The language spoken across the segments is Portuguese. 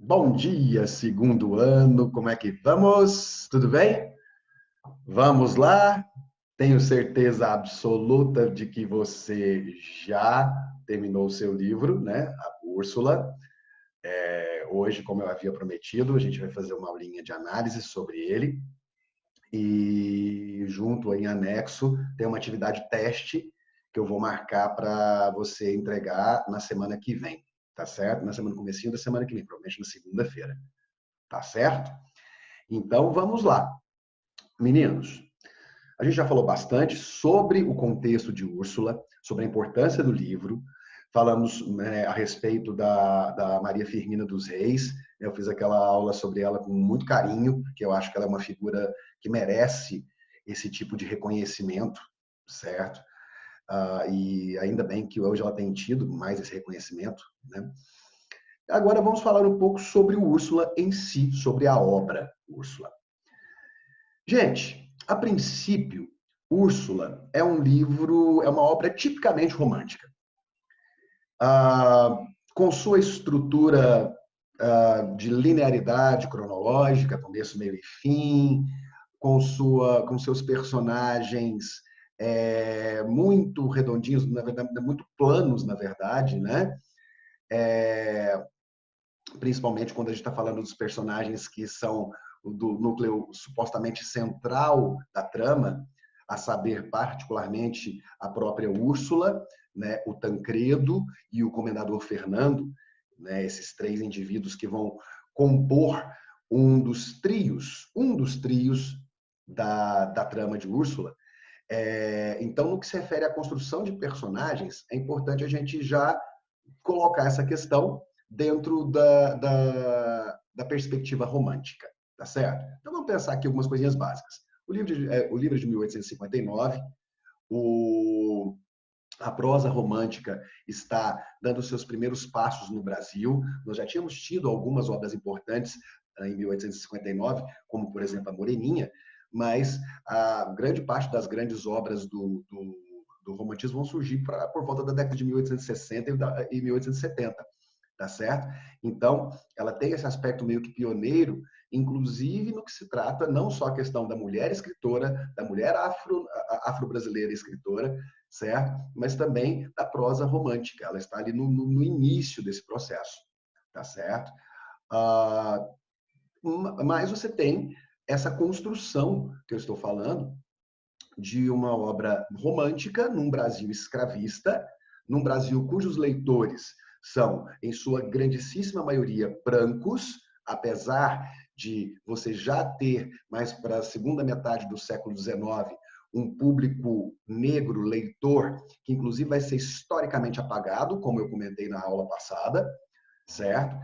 Bom dia, segundo ano, como é que vamos? Tudo bem? Vamos lá. Tenho certeza absoluta de que você já terminou o seu livro, né? A Úrsula. Hoje, como eu havia prometido, a gente vai fazer uma aulinha de análise sobre ele. E junto em anexo tem uma atividade teste que eu vou marcar para você entregar na semana que vem, tá certo? Na semana comecinho da semana que vem, provavelmente na segunda-feira, tá certo? Então, vamos lá. Meninos, a gente já falou bastante sobre o contexto de Úrsula, sobre a importância do livro. Falamos, né, a respeito da Maria Firmina dos Reis. Eu fiz aquela aula sobre ela com muito carinho, porque eu acho que ela é uma figura que merece esse tipo de reconhecimento, certo? E ainda bem que hoje ela tem tido mais esse reconhecimento, né? Agora vamos falar um pouco sobre o Úrsula em si, sobre a obra Úrsula. Gente, a princípio, Úrsula é um livro, é uma obra tipicamente romântica. Ah, com sua estrutura de linearidade cronológica, começo, meio e fim, com seus personagens muito redondinhos, na verdade, muito planos, na verdade, né? É, Principalmente quando a gente está falando dos personagens que são do núcleo supostamente central da trama, a saber, particularmente, a própria Úrsula, né, o Tancredo e o Comendador Fernando, né, esses três indivíduos que vão compor um dos trios da trama de Úrsula. Então, no que se refere à construção de personagens, é importante a gente já colocar essa questão dentro da perspectiva romântica, tá certo? Então vamos pensar aqui algumas coisinhas básicas. O livro de 1859, o, a prosa romântica está dando seus primeiros passos no Brasil. Nós já tínhamos tido algumas obras importantes em 1859, como, por exemplo, a Moreninha, mas a grande parte das grandes obras do romantismo vão surgir por volta da década de 1860 e 1870, tá certo? Então, ela tem esse aspecto meio que pioneiro, inclusive no que se trata não só a questão da mulher escritora, da mulher afro-brasileira escritora, certo? Mas também da prosa romântica. Ela está ali no início desse processo, tá certo? Ah, mas você tem essa construção que eu estou falando de uma obra romântica num Brasil escravista, num Brasil cujos leitores são, em sua grandíssima maioria, brancos, apesar de você já ter, mais para a segunda metade do século XIX, um público negro leitor, que inclusive vai ser historicamente apagado, como eu comentei na aula passada, certo?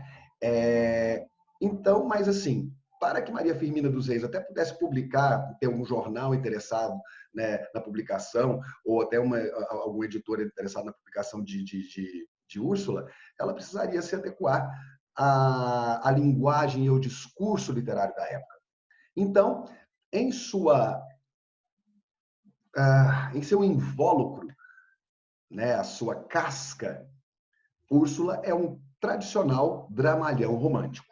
É, então, mas assim, para que Maria Firmina dos Reis até pudesse publicar, ter um jornal interessado, né, na publicação, ou até algum editor interessado na publicação de Úrsula, ela precisaria se adequar à linguagem e ao discurso literário da época. Então, em em seu invólucro, né, a sua casca, Úrsula é um tradicional dramalhão romântico,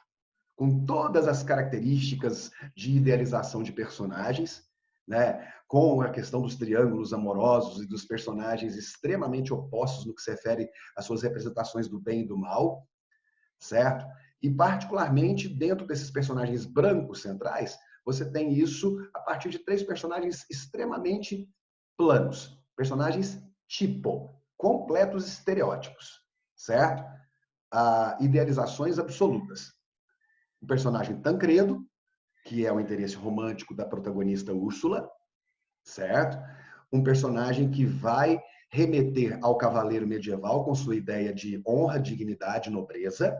com todas as características de idealização de personagens, né? Com a questão dos triângulos amorosos e dos personagens extremamente opostos no que se refere às suas representações do bem e do mal, certo? E particularmente dentro desses personagens brancos centrais, você tem isso a partir de três personagens extremamente planos, personagens tipo, completos estereótipos, certo? Idealizações absolutas. O personagem Tancredo, que é o interesse romântico da protagonista Úrsula, certo? Um personagem que vai remeter ao cavaleiro medieval com sua ideia de honra, dignidade e nobreza,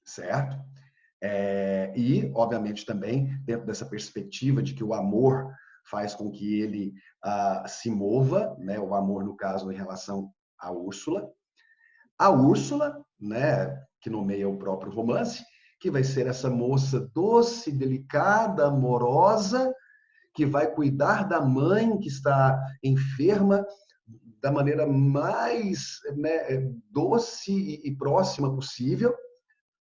certo? E, obviamente, também dentro dessa perspectiva de que o amor faz com que ele se mova, né? O amor, no caso, em relação à Úrsula. A Úrsula, né, que nomeia o próprio romance, que vai ser essa moça doce, delicada, amorosa, que vai cuidar da mãe que está enferma da maneira mais, né, doce e próxima possível,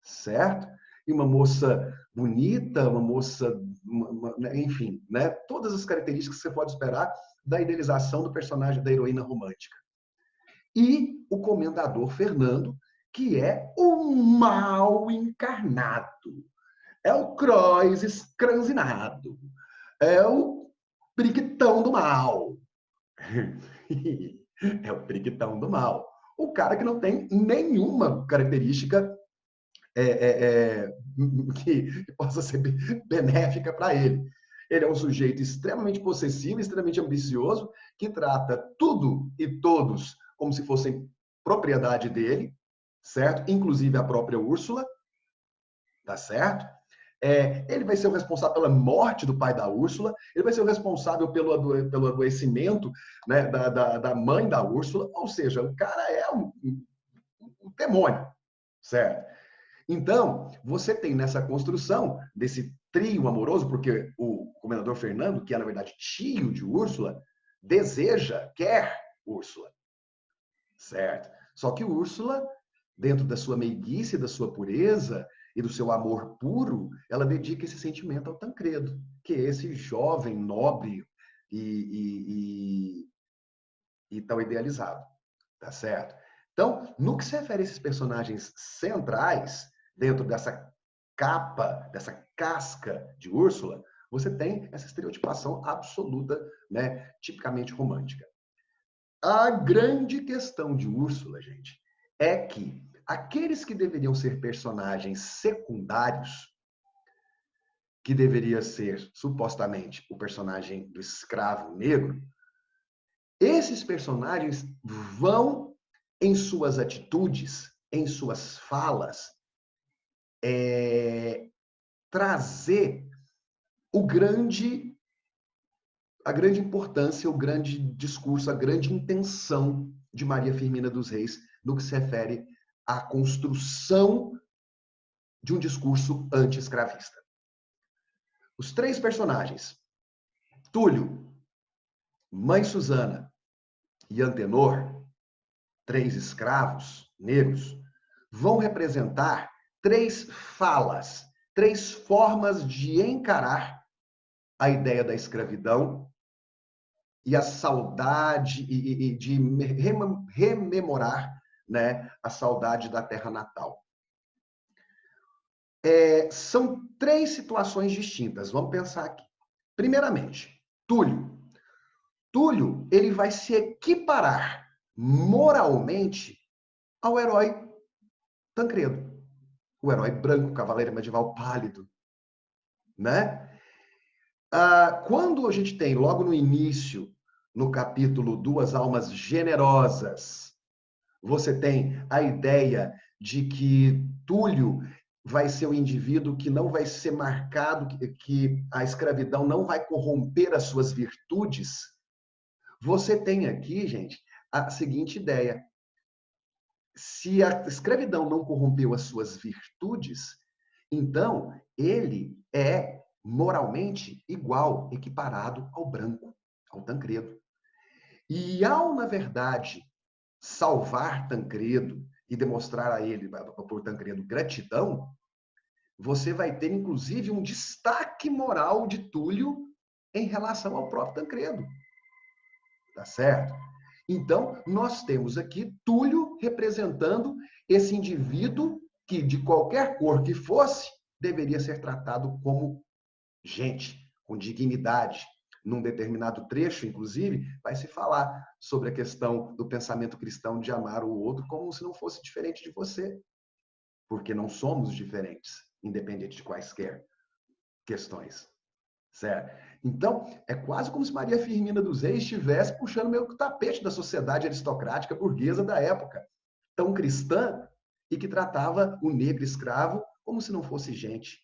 certo? E uma moça bonita, uma moça, enfim, né? Todas as características que você pode esperar da idealização do personagem da heroína romântica. E o Comendador Fernando, que é o mal encarnado. É o Croix escranzinado. É o periquitão do mal. É o periquitão do mal. O cara que não tem nenhuma característica que possa ser benéfica para ele. Ele é um sujeito extremamente possessivo, extremamente ambicioso, que trata tudo e todos como se fossem propriedade dele, certo? Inclusive a própria Úrsula, tá certo? Ele vai ser o responsável pela morte do pai da Úrsula, ele vai ser o responsável pelo adoecimento, né, da mãe da Úrsula, ou seja, o cara é um demônio, certo? Então, você tem nessa construção desse trio amoroso, porque o Comendador Fernando, que é, na verdade, tio de Úrsula, quer Úrsula, certo? Só que Úrsula, dentro da sua meiguice, da sua pureza e do seu amor puro, ela dedica esse sentimento ao Tancredo, que é esse jovem, nobre e tão idealizado, tá certo? Então, no que se refere a esses personagens centrais, dentro dessa capa, dessa casca de Úrsula, você tem essa estereotipação absoluta, né, tipicamente romântica. A grande questão de Úrsula, gente, é que aqueles que deveriam ser personagens secundários, que deveria ser supostamente o personagem do escravo negro, esses personagens vão, em suas atitudes, em suas falas, trazer a grande importância, o grande discurso, a grande intenção de Maria Firmina dos Reis no que se refere à construção de um discurso anti-escravista. Os três personagens, Túlio, Mãe Susana e Antenor, três escravos negros, vão representar três falas, três formas de encarar a ideia da escravidão e a saudade e de rememorar, né, a saudade da terra natal. São três situações distintas. Vamos pensar aqui. Primeiramente, Túlio. Túlio, ele vai se equiparar moralmente ao herói Tancredo, o herói branco, cavaleiro medieval pálido, né? Quando a gente tem, logo no início, no capítulo Duas Almas Generosas, você tem a ideia de que Túlio vai ser o indivíduo que não vai ser marcado, que a escravidão não vai corromper as suas virtudes. Você tem aqui, gente, a seguinte ideia. Se a escravidão não corrompeu as suas virtudes, então ele é moralmente igual, equiparado ao branco, ao Tancredo. E ao, na verdade, salvar Tancredo e demonstrar a ele, por Tancredo, gratidão, você vai ter, inclusive, um destaque moral de Túlio em relação ao próprio Tancredo. Tá certo? Então, nós temos aqui Túlio representando esse indivíduo que, de qualquer cor que fosse, deveria ser tratado como gente, com dignidade. Num determinado trecho, inclusive, vai se falar sobre a questão do pensamento cristão de amar o outro como se não fosse diferente de você. Porque não somos diferentes, independente de quaisquer questões. Certo? Então, é quase como se Maria Firmina dos Reis estivesse puxando meio que o tapete da sociedade aristocrática burguesa da época, tão cristã, e que tratava o negro escravo como se não fosse gente.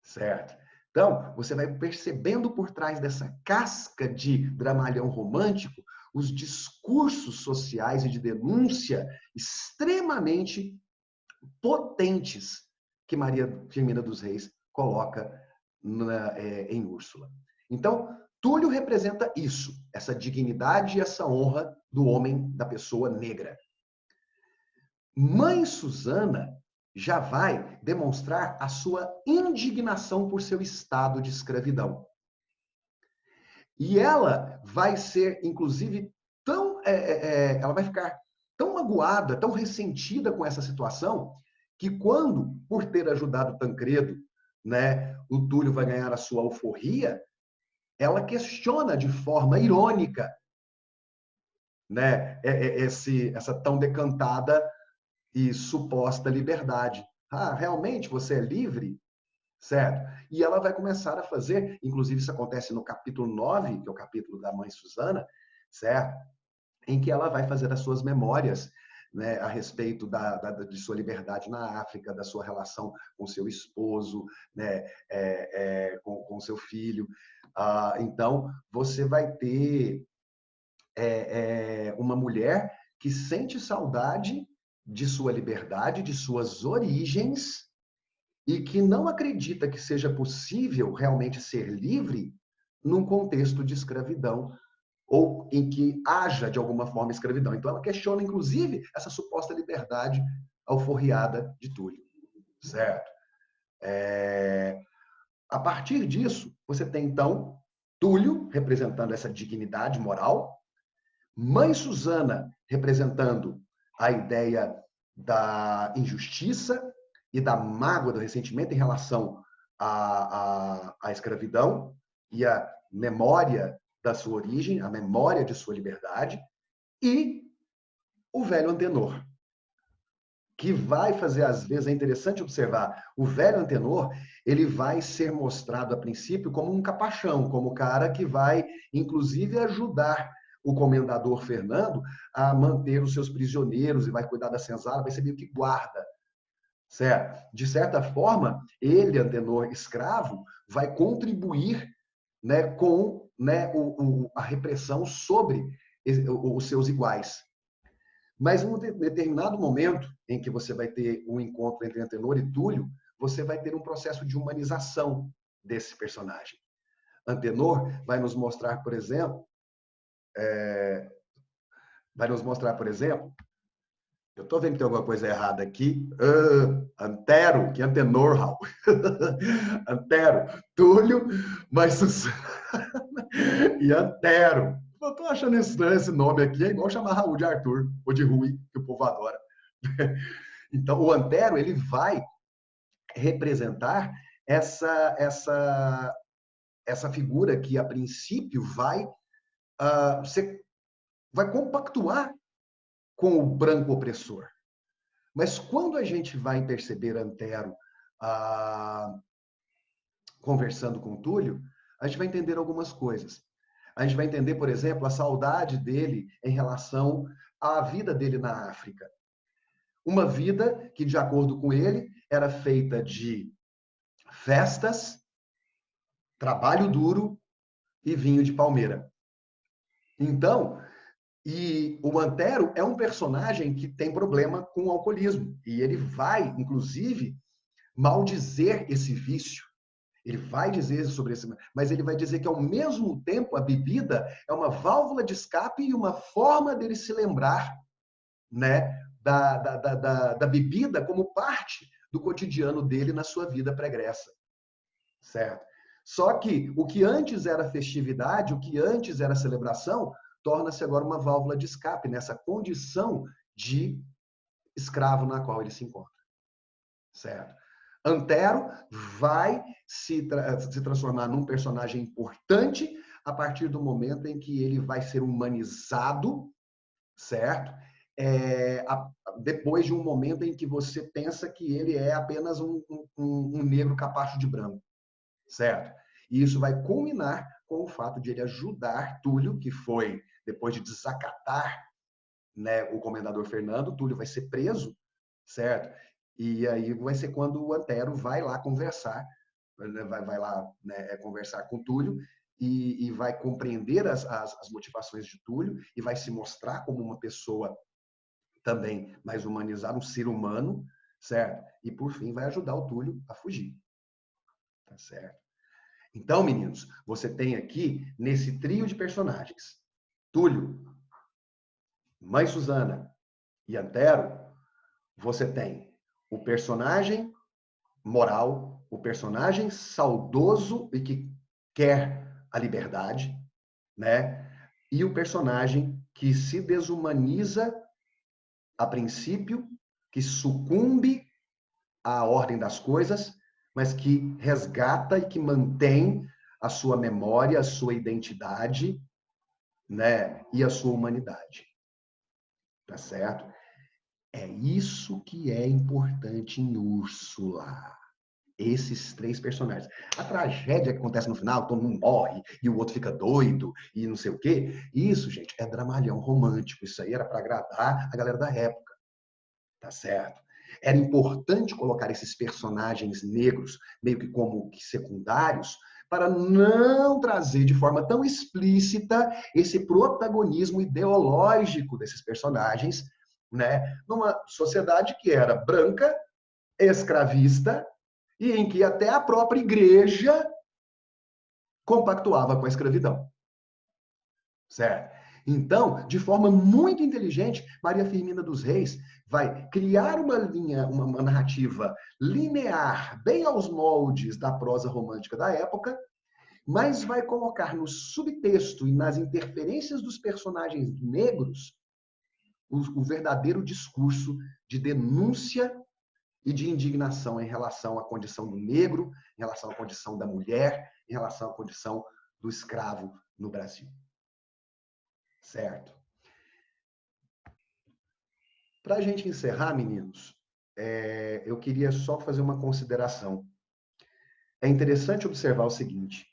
Certo? Então, você vai percebendo por trás dessa casca de dramalhão romântico os discursos sociais e de denúncia extremamente potentes que Maria Firmina dos Reis coloca em Úrsula. Então, Túlio representa isso, essa dignidade e essa honra do homem, da pessoa negra. Mãe Susana já vai demonstrar a sua indignação por seu estado de escravidão. E ela vai ser, inclusive, ela vai ficar tão magoada, tão ressentida com essa situação, que quando, por ter ajudado Tancredo, né, o Túlio vai ganhar a sua alforria, ela questiona de forma irônica, né, essa tão decantada e suposta liberdade. Ah, realmente você é livre? Certo? E ela vai começar a fazer, inclusive isso acontece no capítulo 9, que é o capítulo da mãe Susana, certo? Em que ela vai fazer as suas memórias, né, a respeito de sua liberdade na África, da sua relação com seu esposo, né, com seu filho. Então, você vai ter uma mulher que sente saudade de sua liberdade, de suas origens, e que não acredita que seja possível realmente ser livre num contexto de escravidão ou em que haja de alguma forma escravidão. Então ela questiona inclusive essa suposta liberdade alforriada de Túlio, certo? A partir disso, você tem então Túlio representando essa dignidade moral, mãe Susana representando a ideia da injustiça e da mágoa, do ressentimento em relação à escravidão e à memória da sua origem, a memória de sua liberdade, e o velho Antenor, que vai fazer, às vezes, é interessante observar, o velho Antenor, ele vai ser mostrado a princípio como um capachão, como o cara que vai, inclusive, ajudar o comendador Fernando a manter os seus prisioneiros e vai cuidar da senzala, vai ser meio que guarda, certo? De certa forma, ele, Antenor escravo, vai contribuir, né, com, né, a repressão sobre os seus iguais. Mas em um determinado momento em que você vai ter um encontro entre Antenor e Túlio, você vai ter um processo de humanização desse personagem. Antenor vai nos mostrar, por exemplo, eu estou vendo que tem alguma coisa errada aqui. Antero, que Antenor, Raul. Antero, Túlio, mas Susana e Antero. Eu estou achando estranho esse nome aqui, é igual chamar Raul de Arthur, ou de Rui, que o povo adora. Então, o Antero, ele vai representar essa figura que, a princípio, vai compactuar com o branco opressor. Mas quando a gente vai perceber Antero conversando com Túlio, a gente vai entender algumas coisas. A gente vai entender, por exemplo, a saudade dele em relação à vida dele na África. Uma vida que, de acordo com ele, era feita de festas, trabalho duro e vinho de palmeira. Então, e o Antero é um personagem que tem problema com o alcoolismo. E ele vai, inclusive, maldizer esse vício. Ele vai dizer sobre esse, mas ele vai dizer que, ao mesmo tempo, a bebida é uma válvula de escape e uma forma dele se lembrar, né, da bebida como parte do cotidiano dele na sua vida pregressa. Certo? Só que o que antes era festividade, o que antes era celebração, torna-se agora uma válvula de escape nessa condição de escravo na qual ele se encontra. Certo? Antero vai se transformar num personagem importante a partir do momento em que ele vai ser humanizado, certo? Depois de um momento em que você pensa que ele é apenas um negro capacho de branco, certo? E isso vai culminar com o fato de ele ajudar Túlio, que foi, depois de desacatar, né, o comendador Fernando, Túlio vai ser preso, certo? E aí vai ser quando o Antero vai lá conversar, vai lá, né, conversar com Túlio e vai compreender as motivações de Túlio e vai se mostrar como uma pessoa também mais humanizada, um ser humano, certo? E por fim vai ajudar o Túlio a fugir, tá certo? Então, meninos, você tem aqui, nesse trio de personagens, Túlio, Mãe Susana e Antero, você tem o personagem moral, o personagem saudoso e que quer a liberdade, né? E o personagem que se desumaniza a princípio, que sucumbe à ordem das coisas, mas que resgata e que mantém a sua memória, a sua identidade, né? E a sua humanidade. Tá certo? É isso que é importante em Úrsula. Esses três personagens. A tragédia que acontece no final, todo mundo morre e o outro fica doido e não sei o quê. Isso, gente, é dramalhão romântico. Isso aí era para agradar a galera da época. Tá certo? Era importante colocar esses personagens negros, meio que como que secundários, para não trazer de forma tão explícita esse protagonismo ideológico desses personagens, né? Numa sociedade que era branca, escravista, e em que até a própria igreja compactuava com a escravidão. Certo? Então, de forma muito inteligente, Maria Firmina dos Reis vai criar uma linha, uma narrativa linear, bem aos moldes da prosa romântica da época, mas vai colocar no subtexto e nas interferências dos personagens negros o verdadeiro discurso de denúncia e de indignação em relação à condição do negro, em relação à condição da mulher, em relação à condição do escravo no Brasil. Certo? Para a gente encerrar, meninos, eu queria só fazer uma consideração. É interessante observar o seguinte: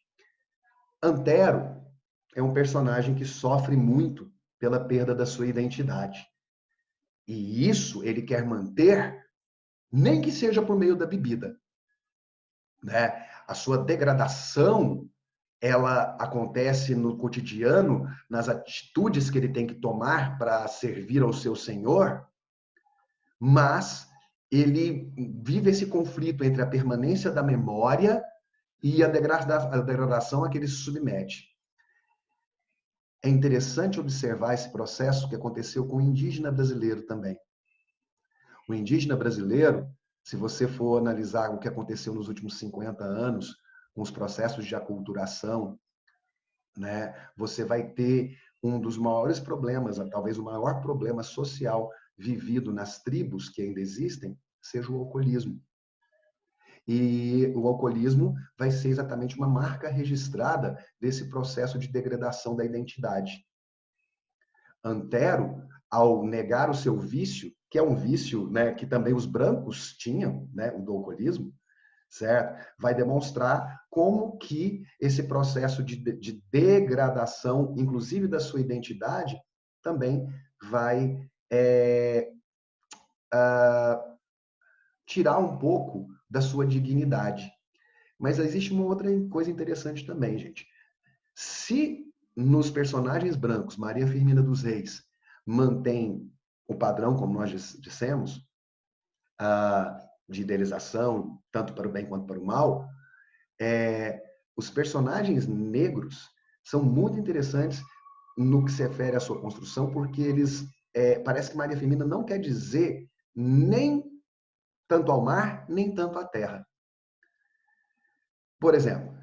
Antero é um personagem que sofre muito pela perda da sua identidade. E isso ele quer manter, nem que seja por meio da bebida, né? A sua degradação, ela acontece no cotidiano, nas atitudes que ele tem que tomar para servir ao seu Senhor, mas ele vive esse conflito entre a permanência da memória e a degradação a que ele se submete. É interessante observar esse processo que aconteceu com o indígena brasileiro também. O indígena brasileiro, se você for analisar o que aconteceu nos últimos 50 anos, com os processos de aculturação, né, você vai ter um dos maiores problemas, talvez o maior problema social vivido nas tribos que ainda existem, seja o alcoolismo. E o alcoolismo vai ser exatamente uma marca registrada desse processo de degradação da identidade. Antero, ao negar o seu vício, que é um vício, né, que também os brancos tinham, né, o do alcoolismo, certo? Vai demonstrar como que esse processo de degradação, inclusive da sua identidade, também vai tirar um pouco da sua dignidade. Mas existe uma outra coisa interessante também, gente. Se nos personagens brancos, Maria Firmina dos Reis mantém o padrão, como nós dissemos, de idealização, tanto para o bem quanto para o mal, os personagens negros são muito interessantes no que se refere à sua construção, porque eles parece que Maria Firmina não quer dizer nem tanto ao mar, nem tanto à terra. Por exemplo,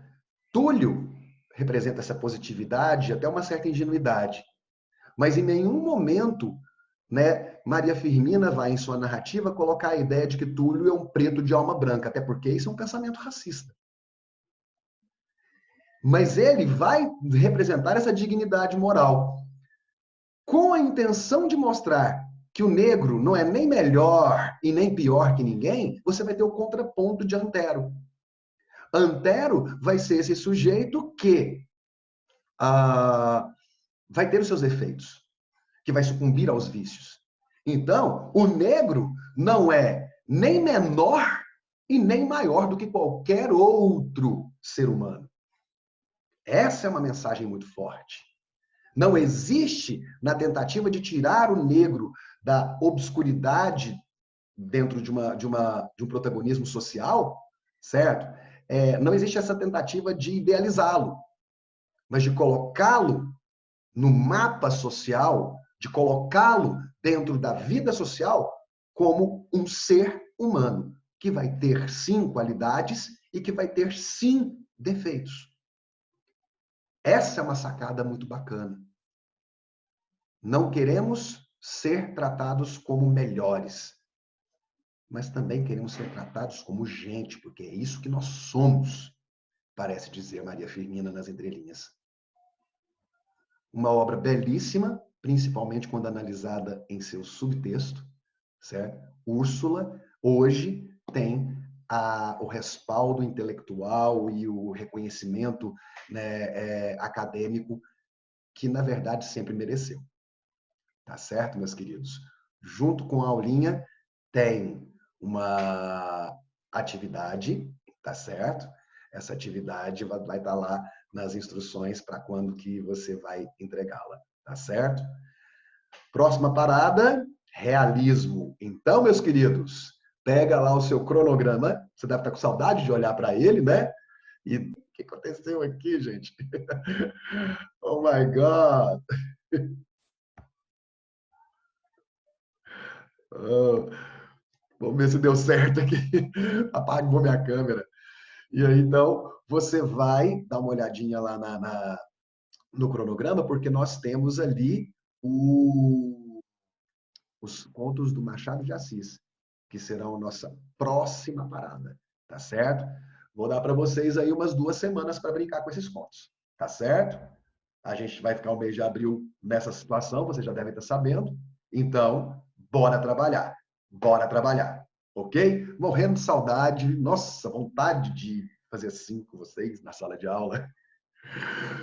Túlio representa essa positividade, até uma certa ingenuidade. Mas em nenhum momento, né, Maria Firmina vai, em sua narrativa, colocar a ideia de que Túlio é um preto de alma branca, até porque isso é um pensamento racista. Mas ele vai representar essa dignidade moral, com a intenção de mostrar que o negro não é nem melhor e nem pior que ninguém. Você vai ter o contraponto de Antero. Antero vai ser esse sujeito que vai ter os seus efeitos, que vai sucumbir aos vícios. Então, o negro não é nem menor e nem maior do que qualquer outro ser humano. Essa é uma mensagem muito forte. Não existe, na tentativa de tirar o negro da obscuridade dentro de um protagonismo social, certo? Não existe essa tentativa de idealizá-lo, mas de colocá-lo no mapa social, de colocá-lo dentro da vida social como um ser humano, que vai ter, sim, qualidades e que vai ter, sim, defeitos. Essa é uma sacada muito bacana. Não queremos ser tratados como melhores, mas também queremos ser tratados como gente, porque é isso que nós somos, parece dizer Maria Firmina nas entrelinhas. Uma obra belíssima, principalmente quando analisada em seu subtexto, certo? Úrsula, hoje, tem o respaldo intelectual e o reconhecimento, né, acadêmico que, na verdade, sempre mereceu. Tá certo, meus queridos? Junto com a aulinha, tem uma atividade, tá certo? Essa atividade vai estar lá nas instruções para quando que você vai entregá-la, tá certo? Próxima parada, realismo. Então, meus queridos, pega lá o seu cronograma, você deve estar com saudade de olhar para ele, né? E o que aconteceu aqui, gente? Oh my God! Oh, vamos ver se deu certo aqui. Apagou minha câmera. E aí, então, você vai dar uma olhadinha lá no cronograma, porque nós temos ali os contos do Machado de Assis, que serão a nossa próxima parada, tá certo? Vou dar para vocês aí umas 2 semanas para brincar com esses contos, tá certo? A gente vai ficar o mês de abril nessa situação, vocês já devem estar sabendo. Então, bora trabalhar. Bora trabalhar. Ok? Morrendo de saudade. Nossa, vontade de fazer assim com vocês na sala de aula.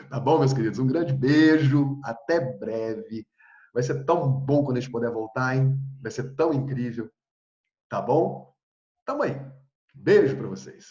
Tá bom, meus queridos? Um grande beijo. Até breve. Vai ser tão bom quando a gente puder voltar, hein? Vai ser tão incrível. Tá bom? Tamo aí. Beijo para vocês.